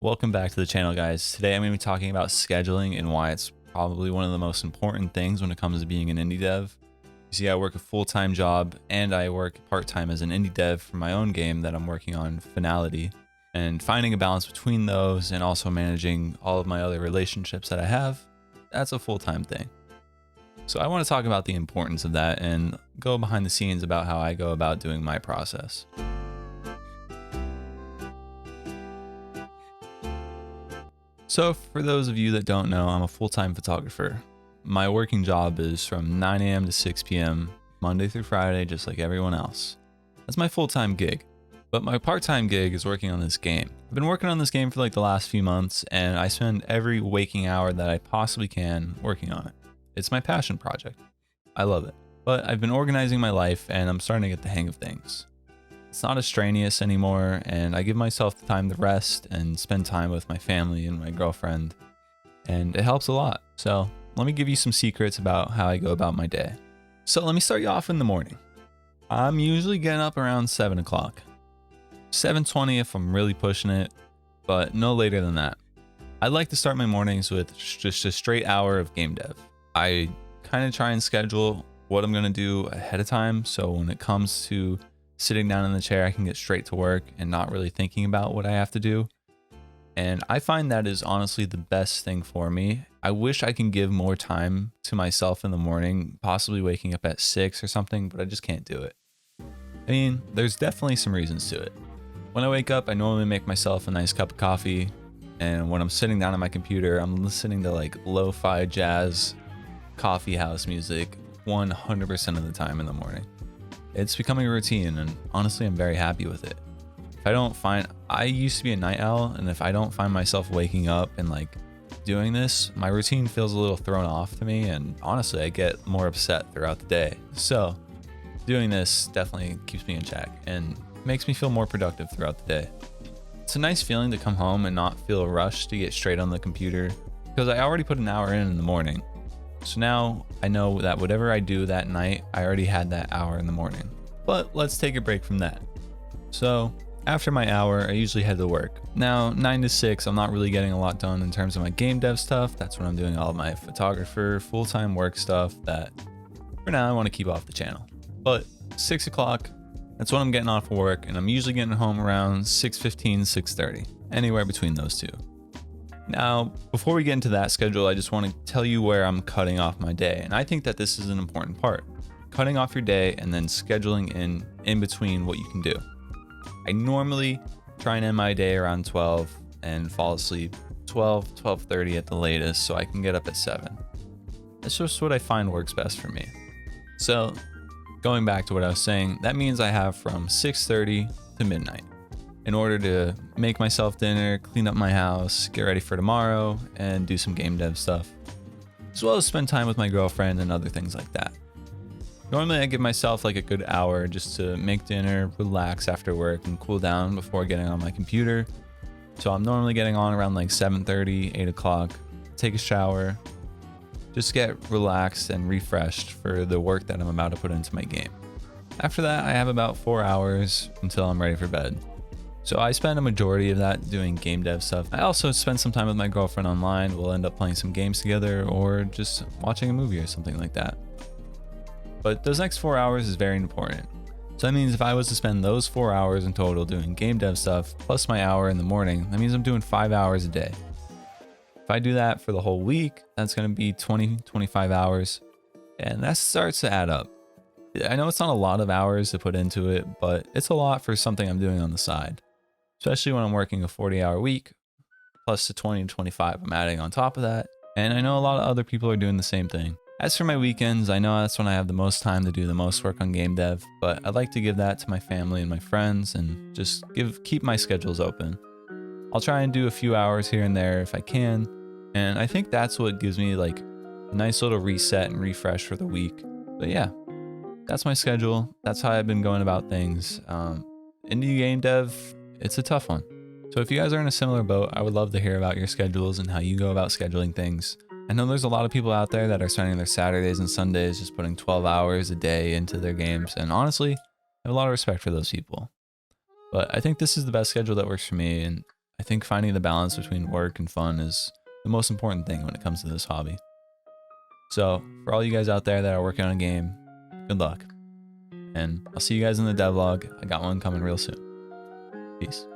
Welcome back to the channel, guys. Today I'm going to be talking about scheduling and why it's probably one of the most important things when it comes to being an indie dev. You see, I work a full-time job and I work part-time as an indie dev for my own game that I'm working on, Finality. And finding a balance between those and also managing all of my other relationships that I have, that's a full-time thing. So I want to talk about the importance of that and go behind the scenes about how I go about doing my process. So for those of you that don't know, I'm a full-time photographer. My working job is from 9 a.m. to 6 p.m. Monday through Friday, just like everyone else. That's my full-time gig. But my part-time gig is working on this game. I've been working on this game for like the last few months, and I spend every waking hour that I possibly can working on it. It's my passion project. I love it. But I've been organizing my life and I'm starting to get the hang of things. It's not as strenuous anymore, and I give myself the time to rest and spend time with my family and my girlfriend, and it helps a lot. So let me give you some secrets about how I go about my day. So let me start you off in the morning. I'm usually getting up around 7 o'clock. 7:20 if I'm really pushing it, but no later than that. I like to start my mornings with just a straight hour of game dev. I kind of try and schedule what I'm going to do ahead of time, so when it comes to sitting down in the chair, I can get straight to work and not really thinking about what I have to do. And I find that is honestly the best thing for me. I wish I can give more time to myself in the morning, possibly waking up at 6 or something, but I just can't do it. I mean, there's definitely some reasons to it. When I wake up, I normally make myself a nice cup of coffee, and when I'm sitting down at my computer, I'm listening to like lo-fi jazz, coffee house music 100% of the time in the morning. It's becoming a routine, and honestly, I'm very happy with it. I used to be a night owl, and if I don't find myself waking up and like doing this, my routine feels a little thrown off to me, and honestly, I get more upset throughout the day. So doing this definitely keeps me in check and makes me feel more productive throughout the day. It's a nice feeling to come home and not feel rushed to get straight on the computer, because I already put an hour in the morning. So now I know that whatever I do that night, I already had that hour in the morning. But let's take a break from that. So after my hour, I usually head to work. Now 9 to 6, I'm not really getting a lot done in terms of my game dev stuff. That's when I'm doing all of my photographer, full-time work stuff that for now I want to keep off the channel. But 6 o'clock, that's when I'm getting off of work, and I'm usually getting home around 6:15, 6:30, anywhere between those two. Now, before we get into that schedule, I just want to tell you where I'm cutting off my day. And I think that this is an important part. Cutting off your day and then scheduling in between what you can do. I normally try and end my day around 12 and fall asleep 12:30 at the latest, so I can get up at 7. That's just what I find works best for me. So going back to what I was saying, that means I have from 6:30 to midnight in order to make myself dinner, clean up my house, get ready for tomorrow, and do some game dev stuff, as well as spend time with my girlfriend and other things like that. Normally I give myself like a good hour just to make dinner, relax after work, and cool down before getting on my computer. So I'm normally getting on around like 7:30, 8 o'clock, take a shower, just get relaxed and refreshed for the work that I'm about to put into my game. After that, I have about 4 hours until I'm ready for bed. So I spend a majority of that doing game dev stuff. I also spend some time with my girlfriend online. We'll end up playing some games together or just watching a movie or something like that. But those next 4 hours is very important. So that means if I was to spend those 4 hours in total doing game dev stuff, plus my hour in the morning, that means I'm doing 5 hours a day. If I do that for the whole week, that's going to be 25 hours. And that starts to add up. I know it's not a lot of hours to put into it, but it's a lot for something I'm doing on the side. Especially when I'm working a 40-hour week, plus the 20 to 25 I'm adding on top of that. And I know a lot of other people are doing the same thing. As for my weekends, I know that's when I have the most time to do the most work on game dev, but I'd like to give that to my family and my friends and just keep my schedules open. I'll try and do a few hours here and there if I can, and I think that's what gives me like a nice little reset and refresh for the week. But yeah, that's my schedule. That's how I've been going about things. Indie game dev, it's a tough one. So if you guys are in a similar boat, I would love to hear about your schedules and how you go about scheduling things. I know there's a lot of people out there that are spending their Saturdays and Sundays just putting 12 hours a day into their games, and honestly, I have a lot of respect for those people. But I think this is the best schedule that works for me, and I think finding the balance between work and fun is the most important thing when it comes to this hobby. So for all you guys out there that are working on a game, good luck. And I'll see you guys in the devlog. I got one coming real soon. Peace.